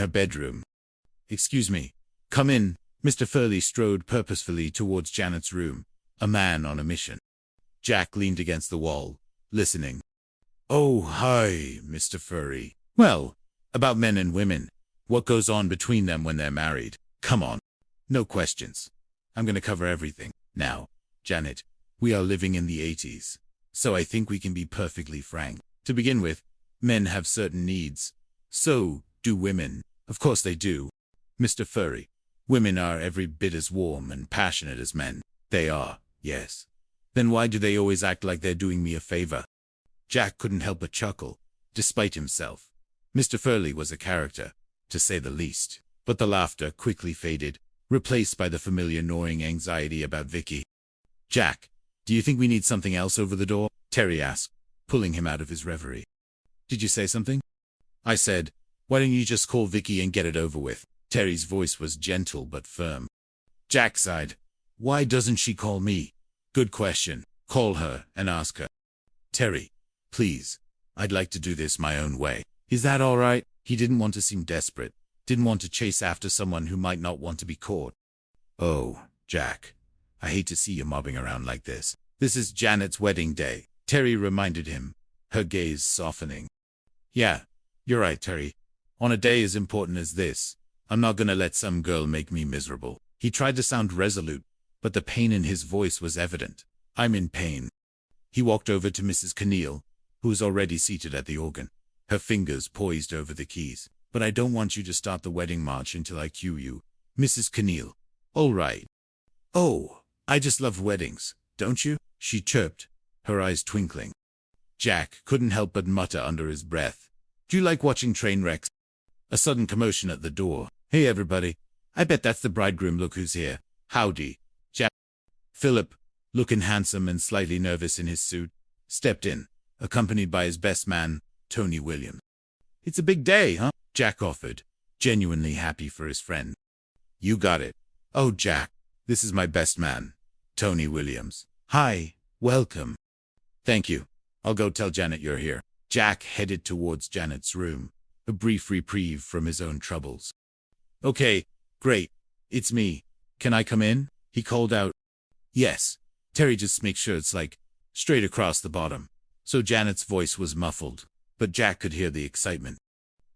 her bedroom. "Excuse me. Come in." Mr. Furley strode purposefully towards Janet's room, a man on a mission. Jack leaned against the wall, listening. "Oh, hi, Mr. Furley. Well, about men and women. What goes on between them when they're married? Come on. No questions. I'm going to cover everything. Now, Janet, we are living in the 80s, so I think we can be perfectly frank. To begin with, men have certain needs. So do women. Of course they do. Mr. Furley, women are every bit as warm and passionate as men. They are, yes. Then why do they always act like they're doing me a favor?" Jack couldn't help but chuckle, despite himself. Mr. Furley was a character, to say the least. But the laughter quickly faded, replaced by the familiar gnawing anxiety about Vicky. "Jack, do you think we need something else over the door?" Terry asked, pulling him out of his reverie. "Did you say something?" "I said, why don't you just call Vicky and get it over with?" Terry's voice was gentle but firm. Jack sighed. "Why doesn't she call me?" "Good question. Call her and ask her." "Terry, please. I'd like to do this my own way. Is that all right?" He didn't want to seem desperate, didn't want to chase after someone who might not want to be caught. "Oh, Jack, I hate to see you mobbing around like this. This is Janet's wedding day," Terry reminded him, her gaze softening. "Yeah, you're right, Terry. On a day as important as this, I'm not gonna let some girl make me miserable." He tried to sound resolute, but the pain in his voice was evident. "I'm in pain." He walked over to Mrs. Keneal, who was already seated at the organ, her fingers poised over the keys. "But I don't want you to start the wedding march until I cue you, Mrs. Keneal." "All right." "Oh, I just love weddings, don't you?" she chirped, her eyes twinkling. Jack couldn't help but mutter under his breath, "Do you like watching train wrecks?" A sudden commotion at the door. "Hey everybody, I bet that's the bridegroom. Look who's here." "Howdy, Jack." Philip, looking handsome and slightly nervous in his suit, stepped in, accompanied by his best man, Tony Williams. "It's a big day, huh?" Jack offered, genuinely happy for his friend. "You got it." "Oh, Jack, this is my best man, Tony Williams." "Hi, welcome." "Thank you. I'll go tell Janet you're here." Jack headed towards Janet's room, a brief reprieve from his own troubles. "Okay, great. It's me. Can I come in?" he called out. "Yes, Terry, just make sure it's like straight across the bottom." So Janet's voice was muffled, but Jack could hear the excitement.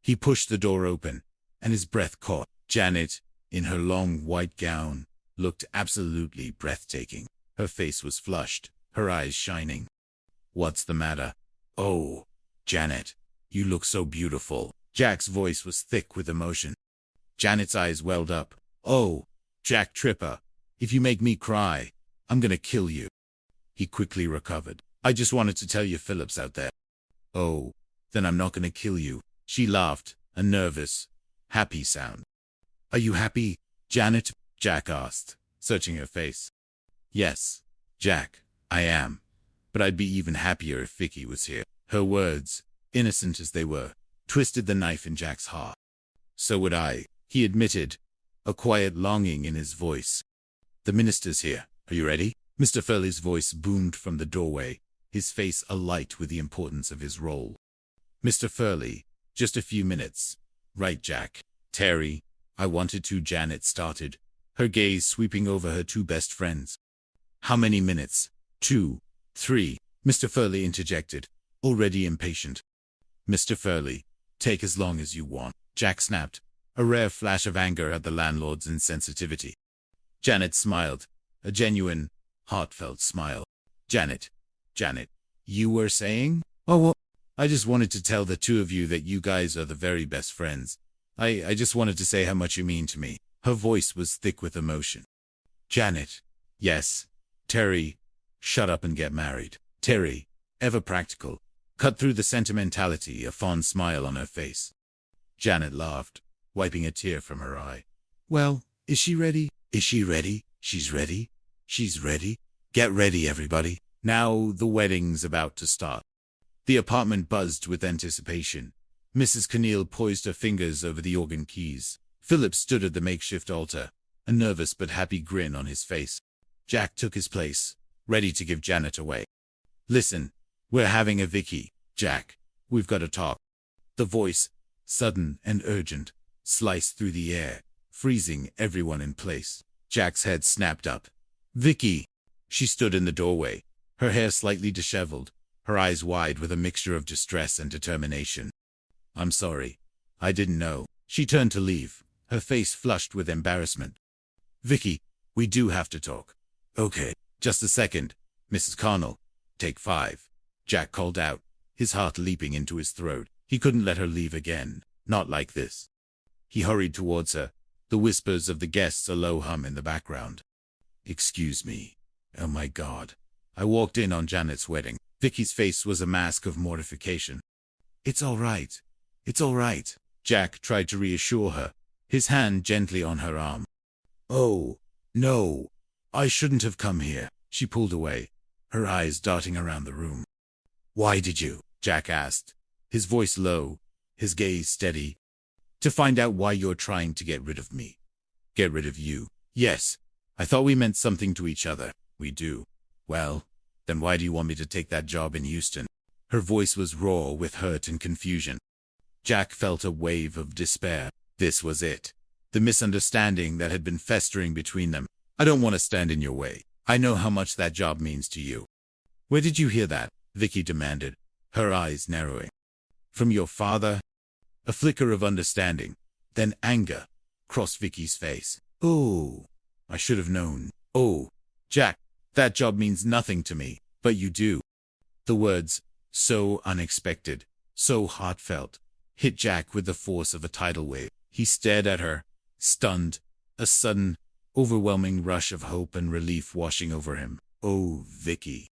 He pushed the door open, and his breath caught. Janet, in her long white gown, looked absolutely breathtaking. Her face was flushed, her eyes shining. "What's the matter?" "Oh, Janet, you look so beautiful." Jack's voice was thick with emotion. Janet's eyes welled up. "Oh, Jack Tripper, if you make me cry, I'm gonna kill you." He quickly recovered. "I just wanted to tell you Philip's out there." "Oh, then I'm not gonna kill you." She laughed, a nervous, happy sound. "Are you happy, Janet?" Jack asked, searching her face. "Yes, Jack, I am. But I'd be even happier if Vicky was here." Her words, innocent as they were, twisted the knife in Jack's heart. "So would I," he admitted, a quiet longing in his voice. "The minister's here. Are you ready?" Mr. Furley's voice boomed from the doorway, his face alight with the importance of his role. "Mr. Furley, just a few minutes." "Right, Jack." "Terry, I wanted to," Janet started, her gaze sweeping over her two best friends. "How many minutes?" "2, 3, Mr. Furley interjected, already impatient. "Mr. Furley, take as long as you want," Jack snapped, a rare flash of anger at the landlord's insensitivity. Janet smiled, a genuine, heartfelt smile. Janet, you were saying?" "Oh, well, I just wanted to tell the two of you that you guys are the very best friends. I just wanted to say how much you mean to me." Her voice was thick with emotion. "Janet." "Yes, Terry, shut up and get married." Terry, ever practical, cut through the sentimentality, a fond smile on her face. Janet laughed, wiping a tear from her eye. "Well, is she ready?" "Is she ready? She's ready. She's ready. Get ready, everybody. Now the wedding's about to start." The apartment buzzed with anticipation. Mrs. Keneal poised her fingers over the organ keys. Philip stood at the makeshift altar, a nervous but happy grin on his face. Jack took his place, ready to give Janet away. "Listen, we're having a Vicky, Jack. We've got to talk." The voice, sudden and urgent, sliced through the air, freezing everyone in place. Jack's head snapped up. Vicky! She stood in the doorway, her hair slightly disheveled, her eyes wide with a mixture of distress and determination. I'm sorry. I didn't know. She turned to leave, her face flushed with embarrassment. Vicky, we do have to talk. Okay, just a second. Mrs. Connell, take 5. Jack called out, his heart leaping into his throat. He couldn't let her leave again. Not like this. He hurried towards her, the whispers of the guests a low hum in the background. Excuse me. Oh my God. I walked in on Janet's wedding. Vicky's face was a mask of mortification. It's all right. It's all right. Jack tried to reassure her, his hand gently on her arm. Oh, no. I shouldn't have come here. She pulled away, her eyes darting around the room. Why did you? Jack asked, his voice low, his gaze steady. To find out why you're trying to get rid of me. Get rid of you? Yes. I thought we meant something to each other. We do. Well, then why do you want me to take that job in Houston? Her voice was raw with hurt and confusion. Jack felt a wave of despair. This was it. The misunderstanding that had been festering between them. I don't want to stand in your way. I know how much that job means to you. Where did you hear that? Vicky demanded, her eyes narrowing. From your father? A flicker of understanding, then anger, crossed Vicky's face. Oh, I should have known. Oh, Jack, that job means nothing to me, but you do. The words, so unexpected, so heartfelt, hit Jack with the force of a tidal wave. He stared at her, stunned, a sudden, overwhelming rush of hope and relief washing over him. Oh, Vicky.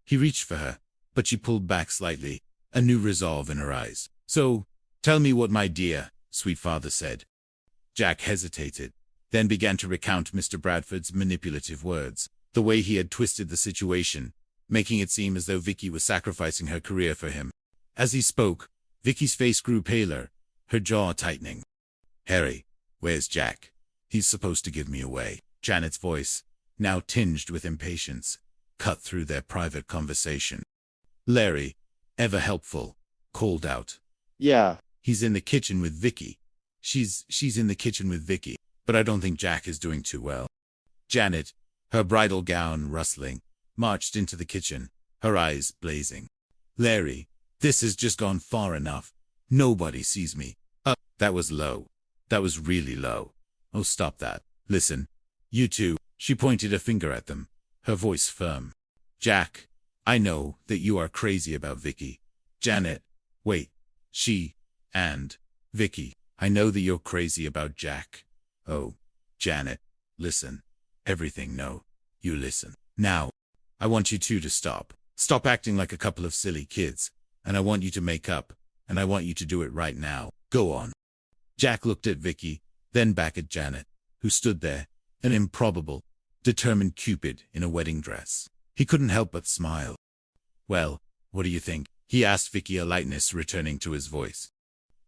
He reached for her, but she pulled back slightly, a new resolve in her eyes. So, tell me what my dear, sweet father said. Jack hesitated, then began to recount Mr. Bradford's manipulative words, the way he had twisted the situation, making it seem as though Vicky was sacrificing her career for him. As he spoke, Vicky's face grew paler, her jaw tightening. Harry, where's Jack? He's supposed to give me away. Janet's voice, now tinged with impatience, cut through their private conversation. Larry, ever helpful, called out. Yeah. He's in the kitchen with Vicky. She's in the kitchen with Vicky, but I don't think Jack is doing too well. Janet, her bridal gown rustling, marched into the kitchen, her eyes blazing. Larry, this has just gone far enough. Nobody sees me. That was low. That was really low. Oh, stop that. Listen. You two. She pointed a finger at them, her voice firm. Jack, I know that you are crazy about Vicky. Janet, wait. She, and, Vicky, I know that you're crazy about Jack. Oh, Janet, listen. Everything no. You listen. Now, I want you two to stop. Stop acting like a couple of silly kids. And I want you to make up. And I want you to do it right now. Go on. Jack looked at Vicky, then back at Janet, who stood there, an improbable, determined Cupid in a wedding dress. He couldn't help but smile. Well, what do you think? He asked Vicky, a lightness returning to his voice.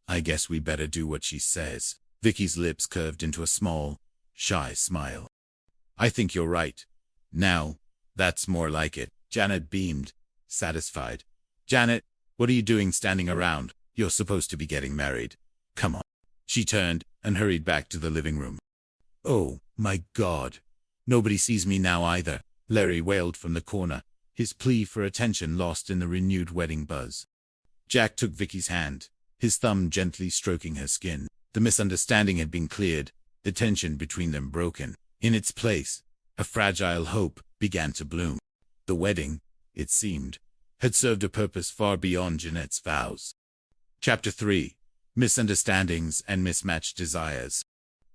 I guess we better do what she says. Vicky's lips curved into a small, shy smile. I think you're right. Now, that's more like it. Janet beamed, satisfied. Janet, what are you doing standing around? You're supposed to be getting married. Come on. She turned and hurried back to the living room. Oh, my God. Nobody sees me now either, Larry wailed from the corner, his plea for attention lost in the renewed wedding buzz. Jack took Vicky's hand, his thumb gently stroking her skin. The misunderstanding had been cleared, the tension between them broken. In its place, a fragile hope began to bloom. The wedding, it seemed, had served a purpose far beyond Janet's vows. Chapter 3. Misunderstandings and Mismatched Desires.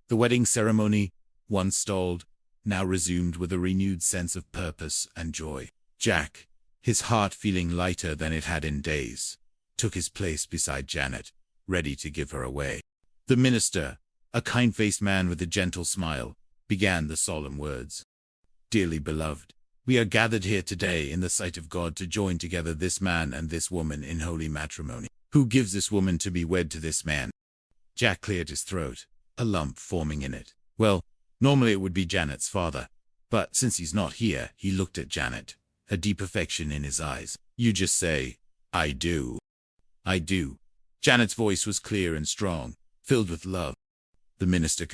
The wedding ceremony, once stalled, now resumed with a renewed sense of purpose and joy. Jack, his heart feeling lighter than it had in days, took his place beside Janet, ready to give her away. The minister, a kind-faced man with a gentle smile, began the solemn words. Dearly beloved, we are gathered here today in the sight of God to join together this man and this woman in holy matrimony. Who gives this woman to be wed to this man? Jack cleared his throat, a lump forming in it. Well, normally it would be Janet's father, but since he's not here, he looked at Janet, a deep affection in his eyes. You just say, I do. I do. Janet's voice was clear and strong, filled with love. the minister